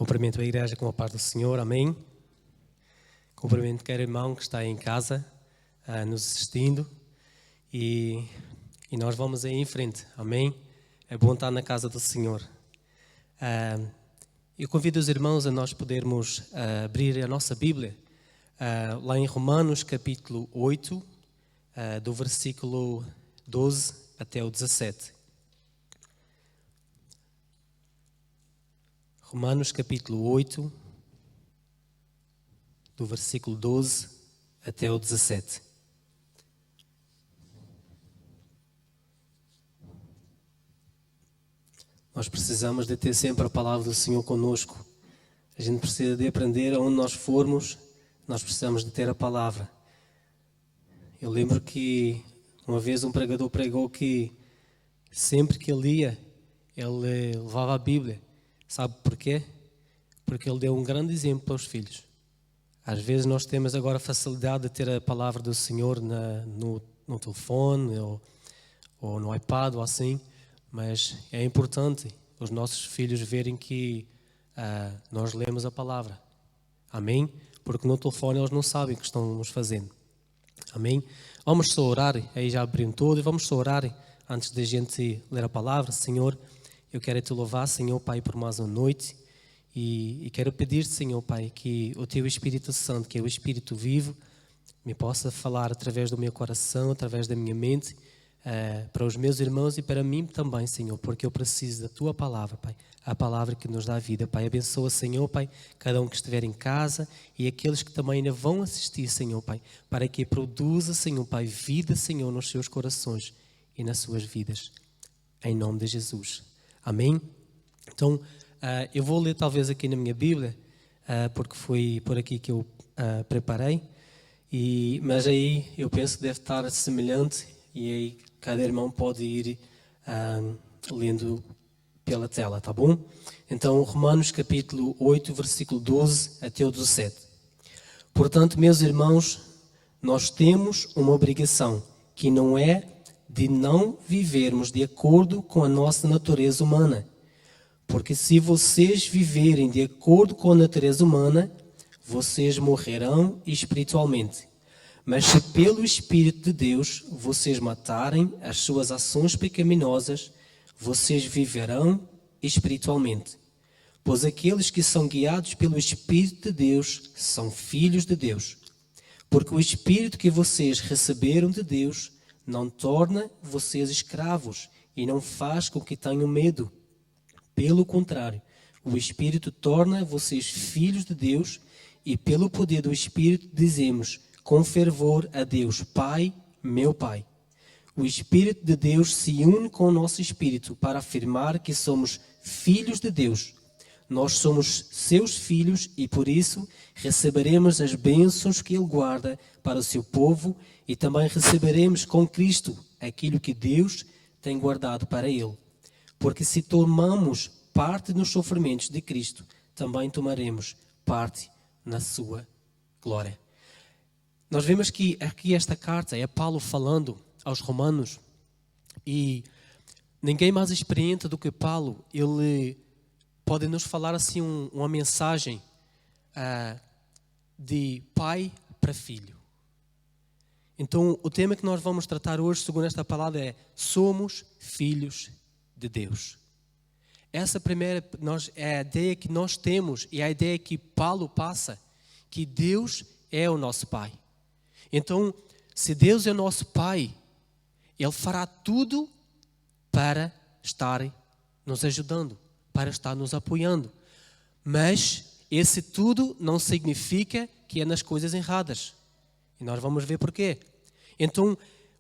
Cumprimento a igreja com a paz do Senhor, amém. Cumprimento cada irmão que está em casa, nos assistindo. E nós vamos aí em frente, amém. É bom estar na casa do Senhor. Eu convido os irmãos a nós podermos abrir a nossa Bíblia, lá em Romanos capítulo 8, do versículo 12 até o 17. Romanos capítulo 8, do versículo 12 até o 17. Nós precisamos de ter sempre a palavra do Senhor conosco. A gente precisa de aprender aonde nós formos, nós precisamos de ter a palavra. Eu lembro que uma vez um pregador pregou que sempre que ele ia, ele levava a Bíblia. Sabe porquê? Porque ele deu um grande exemplo para os filhos. Às vezes nós temos agora facilidade de ter a palavra do Senhor no telefone ou no iPad ou assim, mas é importante os nossos filhos verem que nós lemos a palavra. Amém? Porque no telefone eles não sabem o que estamos fazendo. Amém? Vamos só orar, aí já abriram tudo, e vamos só orar antes de a gente ler a palavra. Senhor, eu quero te louvar, Senhor, Pai, por mais uma noite e quero pedir, Senhor, Pai, que o Teu Espírito Santo, que é o Espírito vivo, me possa falar através do meu coração, através da minha mente, para os meus irmãos e para mim também, Senhor, porque eu preciso da Tua palavra, Pai, a palavra que nos dá vida, Pai. Abençoa, Senhor, Pai, cada um que estiver em casa e aqueles que também ainda vão assistir, Senhor, Pai, para que produza, Senhor, Pai, vida, Senhor, nos seus corações e nas suas vidas. Em nome de Jesus. Amém? Então, eu vou ler talvez aqui na minha Bíblia, porque foi por aqui que eu preparei, mas aí eu penso que deve estar semelhante e aí cada irmão pode ir lendo pela tela, tá bom? Então, Romanos capítulo 8, versículo 12 até o 17. Portanto, meus irmãos, nós temos uma obrigação, que não é de não vivermos de acordo com a nossa natureza humana. Porque se vocês viverem de acordo com a natureza humana, vocês morrerão espiritualmente. Mas se pelo Espírito de Deus vocês matarem as suas ações pecaminosas, vocês viverão espiritualmente. Pois aqueles que são guiados pelo Espírito de Deus são filhos de Deus. Porque o Espírito que vocês receberam de Deus não torna vocês escravos e não faz com que tenham medo. Pelo contrário, o Espírito torna vocês filhos de Deus e pelo poder do Espírito dizemos com fervor a Deus, Pai, meu Pai. O Espírito de Deus se une com o nosso Espírito para afirmar que somos filhos de Deus. Nós somos seus filhos e por isso receberemos as bênçãos que Ele guarda para o seu povo e também receberemos com Cristo aquilo que Deus tem guardado para Ele. Porque se tomamos parte nos sofrimentos de Cristo, também tomaremos parte na sua glória. Nós vemos que aqui esta carta é Paulo falando aos romanos e ninguém mais experiente do que Paulo, ele pode nos falar assim uma mensagem de pai para filho. Então, o tema que nós vamos tratar hoje, segundo esta palavra, é somos filhos de Deus. Essa primeira é a ideia que nós temos e a ideia que Paulo passa, que Deus é o nosso Pai. Então, se Deus é o nosso Pai, Ele fará tudo para estar nos ajudando, para estar nos apoiando. Mas esse tudo não significa que é nas coisas erradas. E nós vamos ver porquê. Então,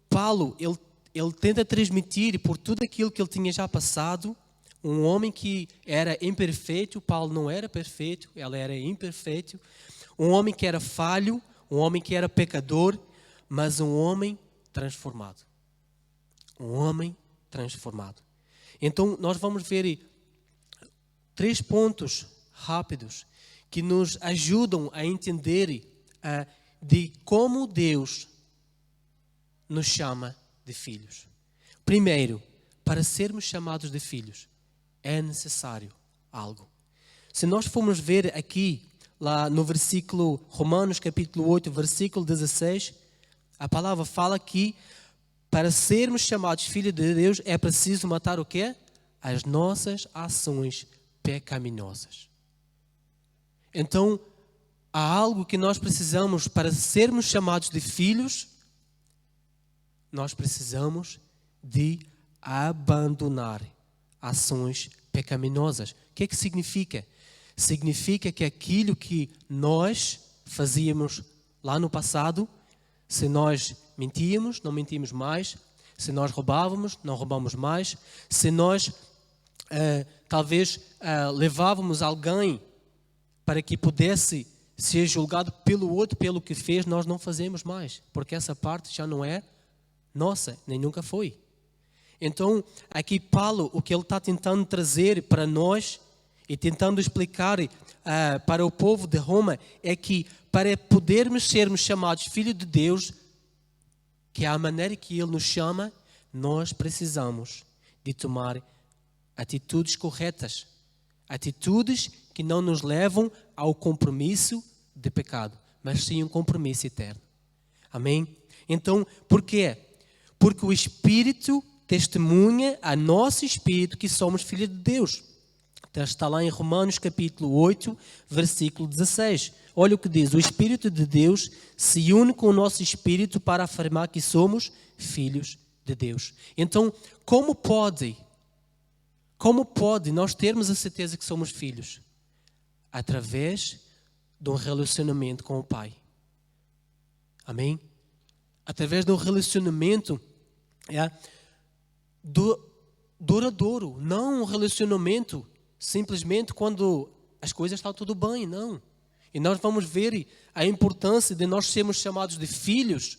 Paulo, ele tenta transmitir por tudo aquilo que ele tinha já passado, um homem que era imperfeito, Paulo não era perfeito, ele era imperfeito, um homem que era falho, um homem que era pecador, mas um homem transformado. Um homem transformado. Então, nós vamos ver 3 pontos rápidos que nos ajudam a entender de como Deus nos chama de filhos. Primeiro, para sermos chamados de filhos, é necessário algo. Se nós formos ver aqui, lá no versículo, Romanos capítulo 8, versículo 16, a palavra fala que para sermos chamados filhos de Deus é preciso matar o quê? As nossas ações pecaminosas. Então, há algo que nós precisamos para sermos chamados de filhos, nós precisamos de abandonar ações pecaminosas. O que é que significa? Significa que aquilo que nós fazíamos lá no passado, se nós mentíamos, não mentimos mais, se nós roubávamos, não roubamos mais, se nós talvez levávamos alguém para que pudesse ser julgado pelo outro, pelo que fez, nós não fazemos mais, porque essa parte já não é nossa, nem nunca foi. Então, aqui Paulo, o que ele está tentando trazer para nós e tentando explicar para o povo de Roma é que para podermos sermos chamados filhos de Deus, que é a maneira que Ele nos chama, nós precisamos de tomar atitudes corretas, atitudes que não nos levam ao compromisso de pecado, mas sim um compromisso eterno. Amém? Então, por quê? Porque o Espírito testemunha a nosso Espírito que somos filhos de Deus. Então, está lá em Romanos capítulo 8, versículo 16. Olha o que diz: o Espírito de Deus se une com o nosso Espírito para afirmar que somos filhos de Deus. Então, como pode nós termos a certeza que somos filhos? Através de um relacionamento com o Pai. Amém? Através de um relacionamento duradouro, não um relacionamento simplesmente quando as coisas estão tudo bem, não. E nós vamos ver a importância de nós sermos chamados de filhos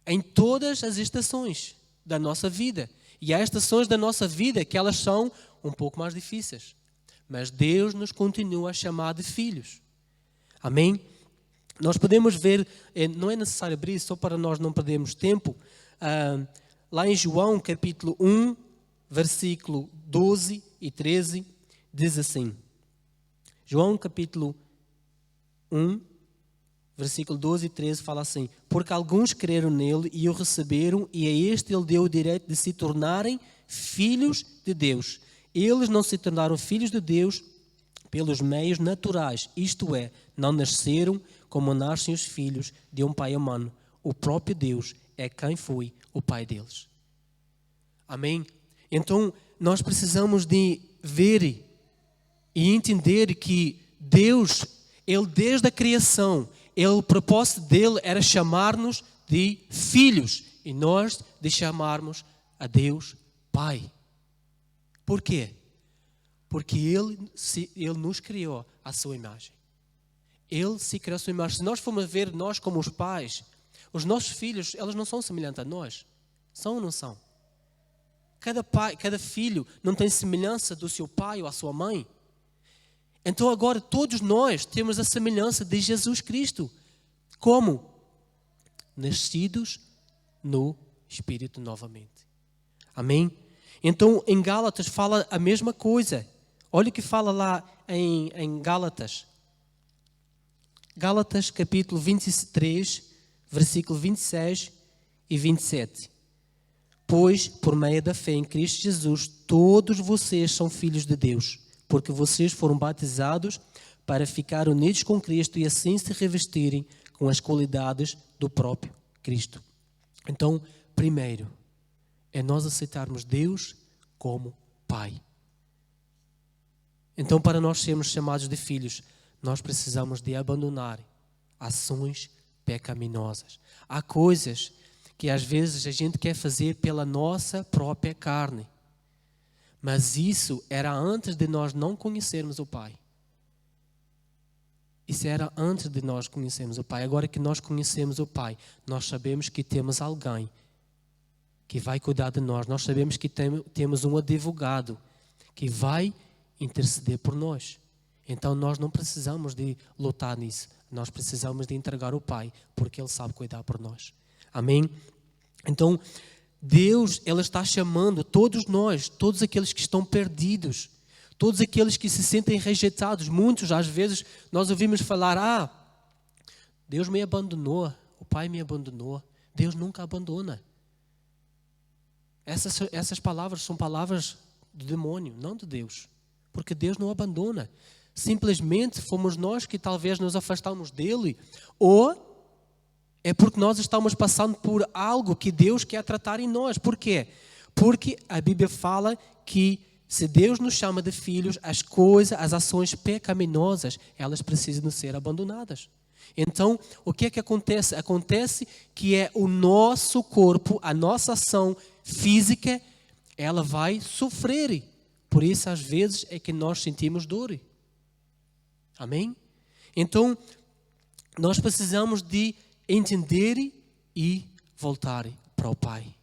em todas as estações da nossa vida. E há estações da nossa vida que elas são um pouco mais difíceis. Mas Deus nos continua a chamar de filhos. Amém? Nós podemos ver, não é necessário abrir, só para nós não perdermos tempo, lá em João capítulo 1, versículo 12 e 13, diz assim. João capítulo 1, versículo 12 e 13 fala assim: porque alguns creram nele e o receberam, e a este ele deu o direito de se tornarem filhos de Deus. Eles não se tornaram filhos de Deus pelos meios naturais, isto é, não nasceram como nascem os filhos de um pai humano. O próprio Deus é quem foi o pai deles. Amém? Então, nós precisamos de ver e entender que Deus, Ele desde a criação, o propósito dele era chamar-nos de filhos e nós de chamarmos a Deus Pai. Por quê? Porque Ele nos criou à sua imagem. Ele se criou à sua imagem. Se nós formos ver nós como os pais, os nossos filhos, eles não são semelhantes a nós. São ou não são? Cada filho não tem semelhança do seu pai ou à sua mãe. Então agora todos nós temos a semelhança de Jesus Cristo. Como? Nascidos no Espírito novamente. Amém? Então em Gálatas fala a mesma coisa. Olha o que fala lá em Gálatas. Gálatas capítulo 23, versículo 26 e 27. Pois, por meio da fé em Cristo Jesus, todos vocês são filhos de Deus, porque vocês foram batizados para ficar unidos com Cristo e assim se revestirem com as qualidades do próprio Cristo. Então, primeiro, é nós aceitarmos Deus como Pai. Então, para nós sermos chamados de filhos, nós precisamos de abandonar ações pecaminosas. Há coisas que às vezes a gente quer fazer pela nossa própria carne. Mas isso era antes de nós não conhecermos o Pai. Isso era antes de nós conhecermos o Pai. Agora que nós conhecemos o Pai, nós sabemos que temos alguém que vai cuidar de nós. Nós sabemos que temos um advogado que vai interceder por nós. Então nós não precisamos de lutar nisso. Nós precisamos de entregar o Pai, porque Ele sabe cuidar por nós. Amém? Então, Deus, Ele está chamando todos nós, todos aqueles que estão perdidos, Todos aqueles que se sentem rejeitados, muitos às vezes nós ouvimos falar, Deus me abandonou, o Pai me abandonou. Deus nunca abandona. Essas palavras são palavras do demônio, não de Deus. Porque Deus não abandona. Simplesmente fomos nós que talvez nos afastamos dele, ou é porque nós estamos passando por algo que Deus quer tratar em nós. Por quê? Porque a Bíblia fala que se Deus nos chama de filhos, as ações pecaminosas, elas precisam ser abandonadas. Então, o que é que acontece? Acontece que é o nosso corpo, a nossa ação física, ela vai sofrer. Por isso, às vezes, é que nós sentimos dor. Amém? Então, nós precisamos de entender e voltar para o Pai.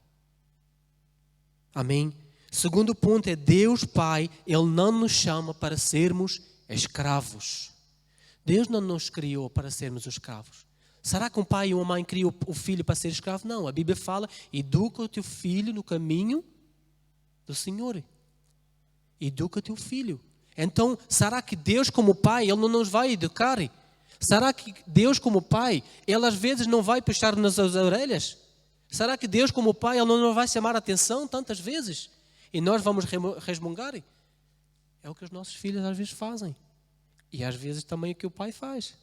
Amém? Segundo ponto é Deus Pai, Ele não nos chama para sermos escravos. Deus não nos criou para sermos escravos. Será que um pai e uma mãe criam o filho para ser escravo? Não, a Bíblia fala, educa o teu filho no caminho do Senhor. Educa o teu filho. Então, será que Deus como pai, Ele não nos vai educar? Será que Deus como pai, Ele às vezes não vai puxar nas orelhas? Será que Deus como pai, Ele não nos vai chamar a atenção tantas vezes? E nós vamos resmungar? É o que os nossos filhos às vezes fazem. E às vezes também o que o pai faz.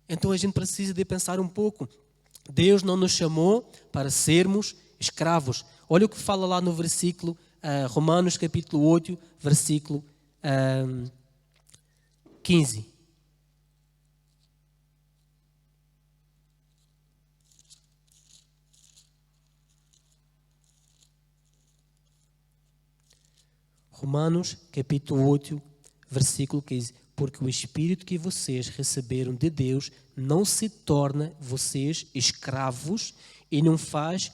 Então a gente precisa de pensar um pouco. Deus não nos chamou para sermos escravos. Olha o que fala lá no versículo, Romanos capítulo 8, versículo 15. Romanos capítulo 8, versículo 15. Porque o Espírito que vocês receberam de Deus não se torna vocês escravos e não faz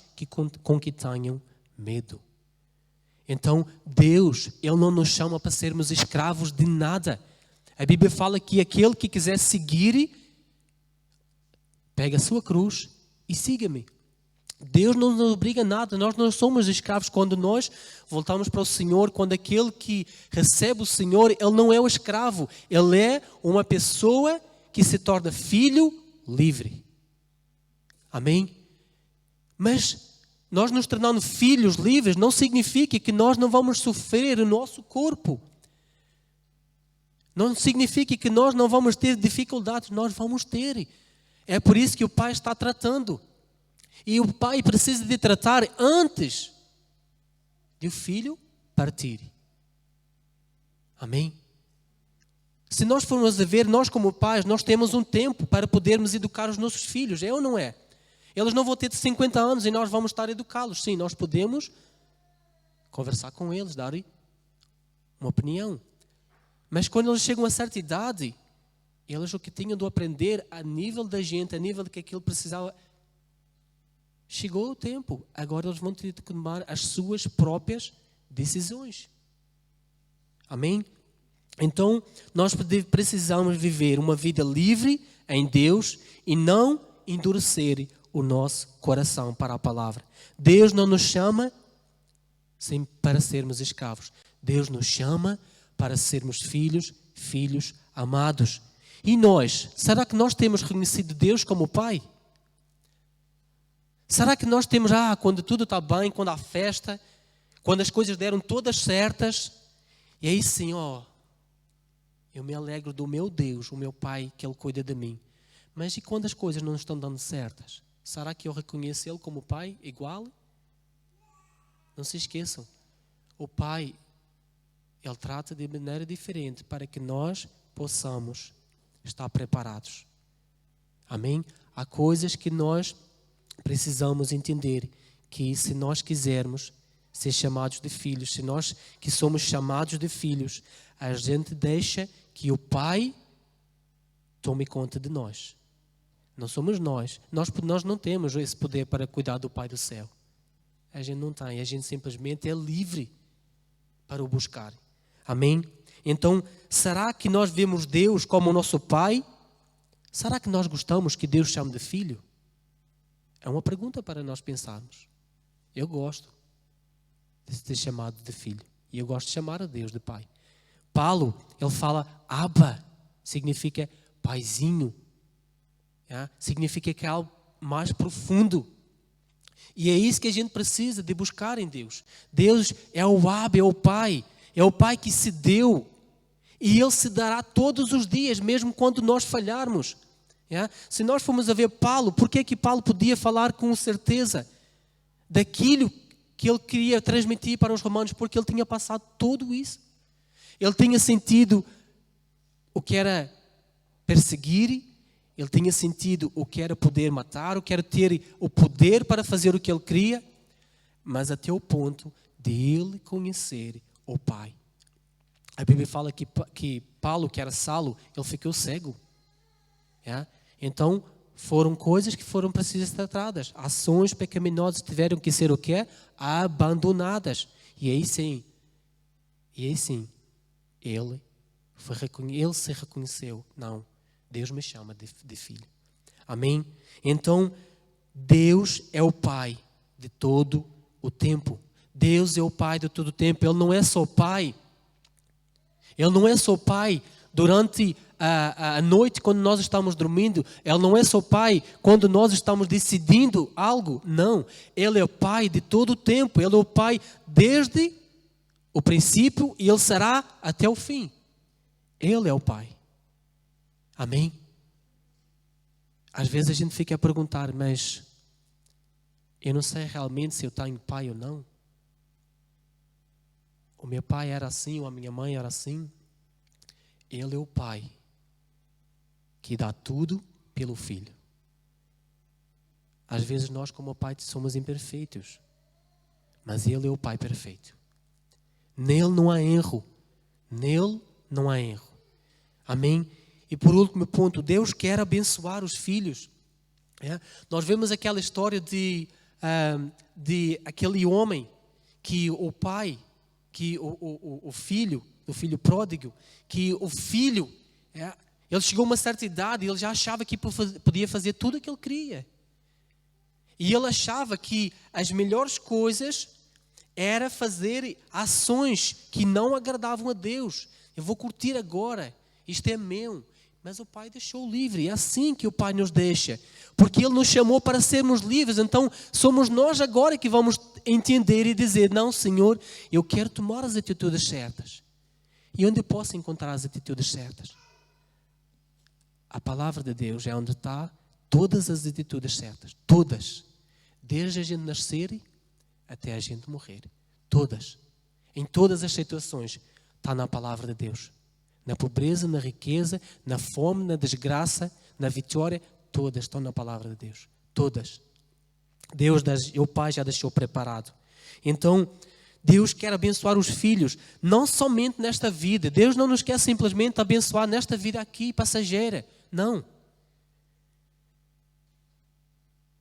com que tenham medo. Então, Deus, Ele não nos chama para sermos escravos de nada. A Bíblia fala que aquele que quiser seguir, pega a sua cruz e siga-me. Deus não nos obriga a nada, nós não somos escravos. Quando nós voltamos para o Senhor, quando aquele que recebe o Senhor, ele não é o escravo, ele é uma pessoa que se torna filho livre. Amém? Mas nós nos tornando filhos livres não significa que nós não vamos sofrer o nosso corpo. Não significa que nós não vamos ter dificuldades, nós vamos ter. É por isso que o Pai está tratando. E o pai precisa de tratar antes de o filho partir. Amém? Se nós formos a ver, nós como pais, nós temos um tempo para podermos educar os nossos filhos, é ou não é? Eles não vão ter 50 anos e nós vamos estar a educá-los. Sim, nós podemos conversar com eles, dar uma opinião. Mas quando eles chegam a certa idade, eles o que tinham de aprender a nível da gente, a nível de que aquilo precisava... Chegou o tempo, agora eles vão ter de tomar as suas próprias decisões. Amém? Então, nós precisamos viver uma vida livre em Deus e não endurecer o nosso coração para a palavra. Deus não nos chama para sermos escravos. Deus nos chama para sermos filhos amados. E nós, será que nós temos reconhecido Deus como Pai? Será que nós temos, quando tudo está bem, quando há festa, quando as coisas deram todas certas, e aí sim, eu me alegro do meu Deus, o meu Pai, que Ele cuida de mim. Mas e quando as coisas não estão dando certas? Será que eu reconheço Ele como Pai igual? Não se esqueçam, o Pai, Ele trata de maneira diferente para que nós possamos estar preparados. Amém? Há coisas que nós precisamos entender, que se nós quisermos ser chamados de filhos, se nós que somos chamados de filhos, a gente deixa que o Pai tome conta de nós. Não somos nós. Nós não temos esse poder para cuidar do Pai do céu. A gente não tem. A gente simplesmente é livre para o buscar. Amém? Então, será que nós vemos Deus como o nosso Pai? Será que nós gostamos que Deus chame de filho? É uma pergunta para nós pensarmos. Eu gosto de ser chamado de filho. E eu gosto de chamar a Deus de Pai. Paulo, ele fala Abba, significa paizinho. Significa que é algo mais profundo. E é isso que a gente precisa de buscar em Deus. Deus é o Abba, é o Pai. É o Pai que se deu. E Ele se dará todos os dias, mesmo quando nós falharmos. Se nós formos a ver Paulo, por que Paulo podia falar com certeza daquilo que ele queria transmitir para os romanos? Porque ele tinha passado tudo isso. Ele tinha sentido o que era perseguir, ele tinha sentido o que era poder matar, o que era ter o poder para fazer o que ele queria, mas até o ponto de ele conhecer o Pai. A Bíblia fala que Paulo, que era Saulo, ele ficou cego. Então, foram coisas que foram precisas ser tratadas. Ações pecaminosas tiveram que ser o quê? Abandonadas. E aí sim, ele se reconheceu. Não, Deus me chama de filho. Amém? Então, Deus é o Pai de todo o tempo. Deus é o Pai de todo o tempo. Ele não é só Pai. Ele não é só Pai durante a noite, quando nós estamos dormindo. Ele não é só Pai quando nós estamos decidindo algo. Não. Ele é o Pai de todo o tempo. Ele é o Pai desde o princípio e Ele será até o fim. Ele é o Pai. Amém? Às vezes a gente fica a perguntar, mas eu não sei realmente se eu tenho pai ou não. O meu pai era assim, ou a minha mãe era assim. Ele é o Pai que dá tudo pelo Filho. Às vezes nós como Pai somos imperfeitos, mas Ele é o Pai perfeito. Nele não há erro. Nele não há erro. Amém? E por último ponto, Deus quer abençoar os filhos. Nós vemos aquela história de aquele homem que o pai, que o filho pródigo, que o filho, ele chegou a uma certa idade e ele já achava que podia fazer tudo o que ele queria. E ele achava que as melhores coisas era fazer ações que não agradavam a Deus. Eu vou curtir agora, isto é meu. Mas o Pai deixou livre. É assim que o Pai nos deixa. Porque Ele nos chamou para sermos livres. Então somos nós agora que vamos entender e dizer: não, Senhor, eu quero tomar as atitudes certas. E onde eu posso encontrar as atitudes certas? A palavra de Deus é onde está todas as atitudes certas. Todas. Desde a gente nascer até a gente morrer. Todas. Em todas as situações está na palavra de Deus. Na pobreza, na riqueza, na fome, na desgraça, na vitória, todas estão na palavra de Deus. Todas. O Pai já deixou preparado. Então, Deus quer abençoar os filhos, não somente nesta vida. Deus não nos quer simplesmente abençoar nesta vida aqui, passageira. Não.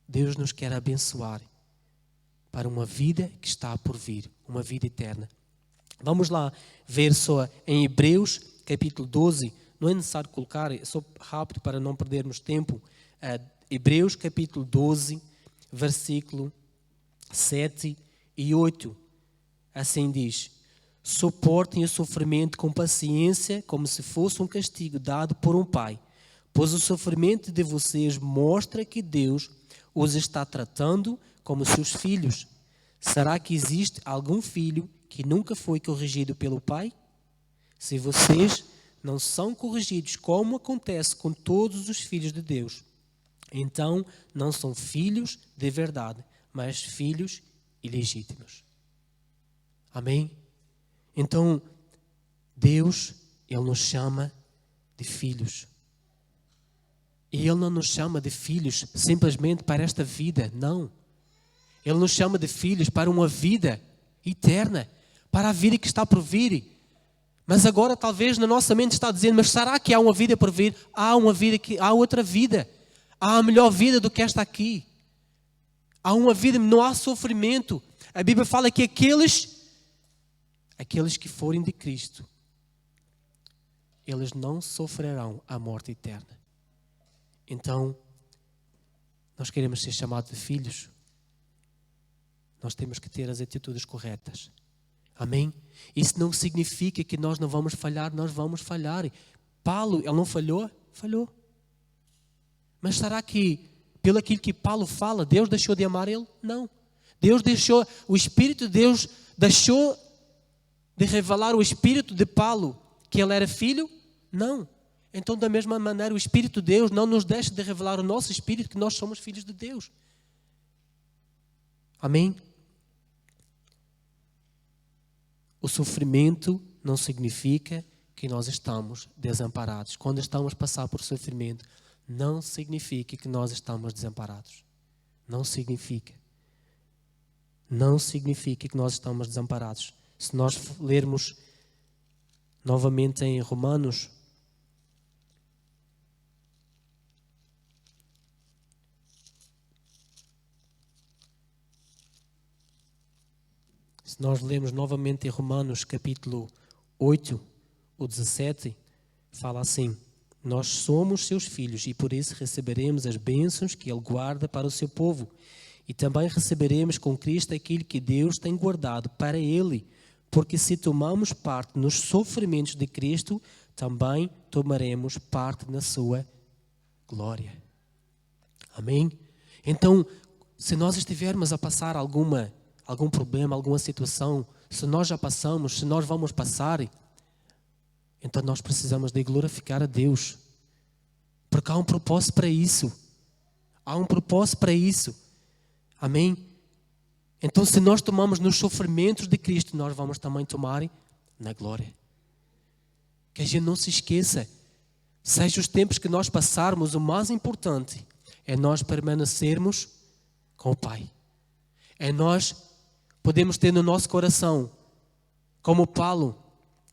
Deus nos quer abençoar para uma vida que está por vir, uma vida eterna. Vamos lá ver só em Hebreus, capítulo 12. Não é necessário colocar, é só rápido para não perdermos tempo. Hebreus, capítulo 12, versículo 7 e 8. Assim diz: suportem o sofrimento com paciência, como se fosse um castigo dado por um pai. Pois o sofrimento de vocês mostra que Deus os está tratando como seus filhos. Será que existe algum filho que nunca foi corrigido pelo pai? Se vocês não são corrigidos, como acontece com todos os filhos de Deus, então não são filhos de verdade, mas filhos ilegítimos. Amém? Então, Deus, Ele nos chama de filhos. E Ele não nos chama de filhos simplesmente para esta vida, não. Ele nos chama de filhos para uma vida eterna, para a vida que está por vir. Mas agora talvez na nossa mente está dizendo: mas será que há uma vida por vir? Há outra vida. Há a melhor vida do que esta aqui. Há uma vida, não há sofrimento. A Bíblia fala que aqueles que forem de Cristo, eles não sofrerão a morte eterna. Então, nós queremos ser chamados de filhos. Nós temos que ter as atitudes corretas. Amém? Isso não significa que nós não vamos falhar, nós vamos falhar. Paulo, ele não falhou? Falhou. Mas será que, pelo aquilo que Paulo fala, Deus deixou de amar ele? Não. O Espírito de Deus deixou de revelar o Espírito de Paulo, que ele era filho? Não. Então, da mesma maneira, o Espírito de Deus não nos deixa de revelar o nosso Espírito, que nós somos filhos de Deus. Amém? O sofrimento não significa que nós estamos desamparados. Quando estamos a passar por sofrimento, não significa que nós estamos desamparados. Não significa. Não significa que nós estamos desamparados. Se nós lermos novamente em Romanos, se nós lermos novamente em Romanos capítulo 8, o 17, fala assim: nós somos seus filhos e por isso receberemos as bênçãos que Ele guarda para o seu povo. E também receberemos com Cristo aquilo que Deus tem guardado para Ele. Porque se tomamos parte nos sofrimentos de Cristo, também tomaremos parte na sua glória. Amém? Então, se nós estivermos a passar algum problema, alguma situação, se nós já passamos, se nós vamos passar, então nós precisamos de glorificar a Deus. Porque há um propósito para isso. Há um propósito para isso. Amém? Então, se nós tomamos nos sofrimentos de Cristo, nós vamos também tomar na glória. Que a gente não se esqueça. Seja os tempos que nós passarmos, o mais importante é nós permanecermos com o Pai. É nós podemos ter no nosso coração, como Paulo,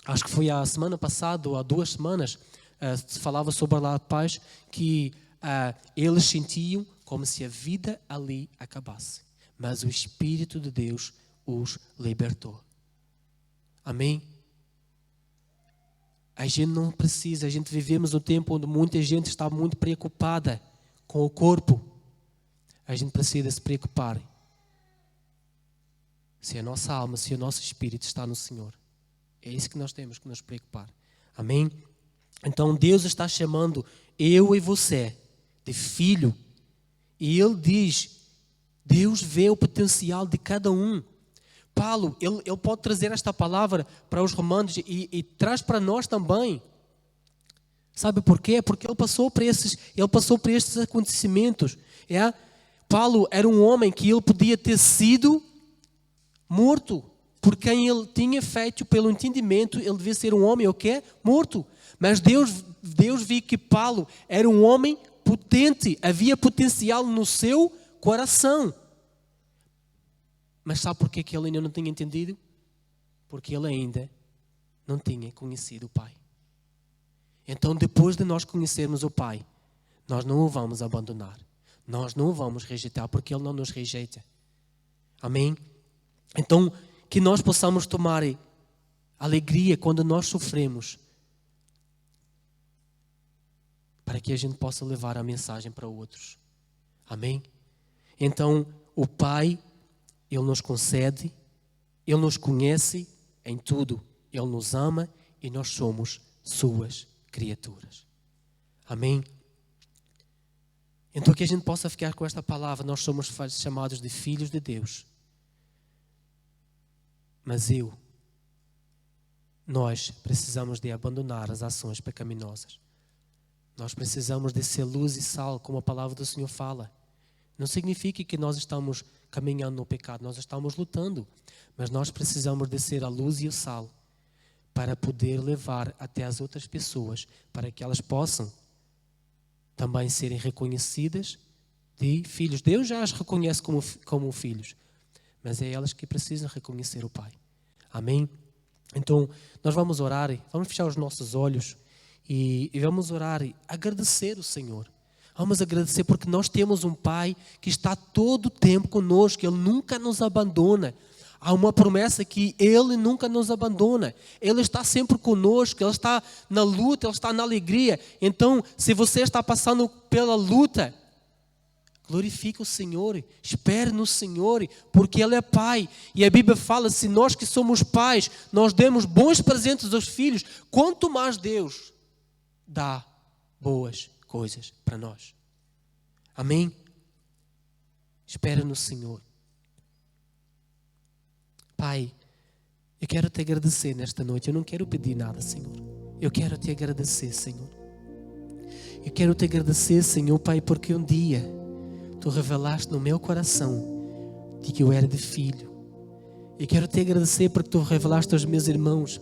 acho que foi a semana passada ou há 2 semanas, se falava sobre a paz, que eles sentiam como se a vida ali acabasse. Mas o Espírito de Deus os libertou. Amém? A gente não precisa, a gente vivemos um tempo onde muita gente está muito preocupada com o corpo. A gente precisa se preocupar se a nossa alma, se o nosso espírito está no Senhor. É isso que nós temos que nos preocupar. Amém? Então Deus está chamando eu e você de filho. E Ele diz, Deus vê o potencial de cada um. Paulo, ele pode trazer esta palavra para os romanos e traz para nós também. Sabe por quê? Porque ele passou por estes acontecimentos. Paulo era um homem que ele podia ter sido morto. Por quem ele tinha feito, pelo entendimento, ele devia ser um homem o quê? Morto. Mas Deus viu que Paulo era um homem potente, havia potencial no seu coração. Mas sabe por que ele ainda não tinha entendido? Porque ele ainda não tinha conhecido o Pai. Então, depois de nós conhecermos o Pai, nós não o vamos abandonar. Nós não o vamos rejeitar, porque Ele não nos rejeita. Amém? Então, que nós possamos tomar alegria quando nós sofremos, para que a gente possa levar a mensagem para outros. Amém? Então, o Pai, Ele nos concede, Ele nos conhece em tudo. Ele nos ama e nós somos suas criaturas. Amém? Então, que a gente possa ficar com esta palavra. Nós somos chamados de filhos de Deus. Mas nós precisamos de abandonar as ações pecaminosas. Nós precisamos de ser luz e sal, como a palavra do Senhor fala. Não significa que nós estamos caminhando no pecado, nós estamos lutando. Mas nós precisamos de ser a luz e o sal para poder levar até as outras pessoas, para que elas possam também serem reconhecidas de filhos. Deus já as reconhece como filhos, mas é elas que precisam reconhecer o Pai. Amém? Então, nós vamos orar, vamos fechar os nossos olhos e vamos orar e agradecer o Senhor. Vamos agradecer porque nós temos um Pai que está todo o tempo conosco, Ele nunca nos abandona. Há uma promessa que Ele nunca nos abandona. Ele está sempre conosco, Ele está na luta, Ele está na alegria. Então, se você está passando pela luta, Glorifica o Senhor, espere no Senhor, porque Ele é Pai. E a Bíblia fala, se nós que somos pais, nós demos bons presentes aos filhos, quanto mais Deus dá boas coisas para nós. Amém? Espera no Senhor. Pai, eu quero te agradecer nesta noite. Eu não quero pedir nada, Senhor. Eu quero te agradecer, Senhor. Eu quero te agradecer, Senhor, Pai, porque um dia Tu revelaste no meu coração de que eu era de filho. Eu quero te agradecer porque Tu revelaste aos meus irmãos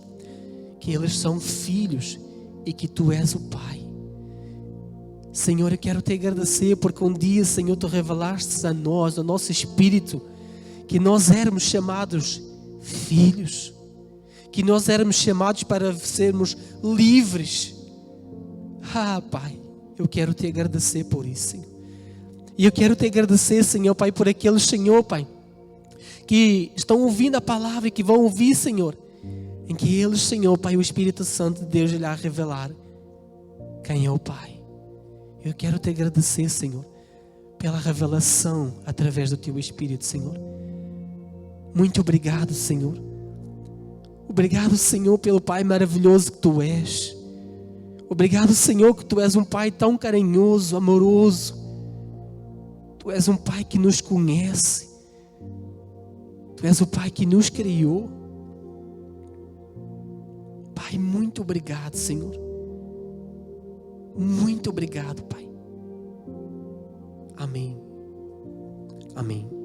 que eles são filhos e que Tu és o Pai. Senhor, eu quero te agradecer porque um dia, Senhor, Tu revelaste a nós, ao nosso espírito, que nós éramos chamados filhos, que nós éramos chamados para sermos livres. Pai, eu quero te agradecer por isso, Senhor. E eu quero te agradecer, Senhor, Pai, por aqueles, Senhor, Pai, que estão ouvindo a palavra e que vão ouvir, Senhor, em que eles, Senhor, Pai, o Espírito Santo de Deus irá revelar quem é o Pai. Eu quero te agradecer, Senhor, pela revelação através do Teu Espírito, Senhor. Muito obrigado, Senhor. Obrigado, Senhor, pelo Pai maravilhoso que Tu és. Obrigado, Senhor, que Tu és um Pai tão carinhoso, amoroso. Tu és um Pai que nos conhece. Tu és o Pai que nos criou. Pai, muito obrigado, Senhor. Muito obrigado, Pai. Amém. Amém.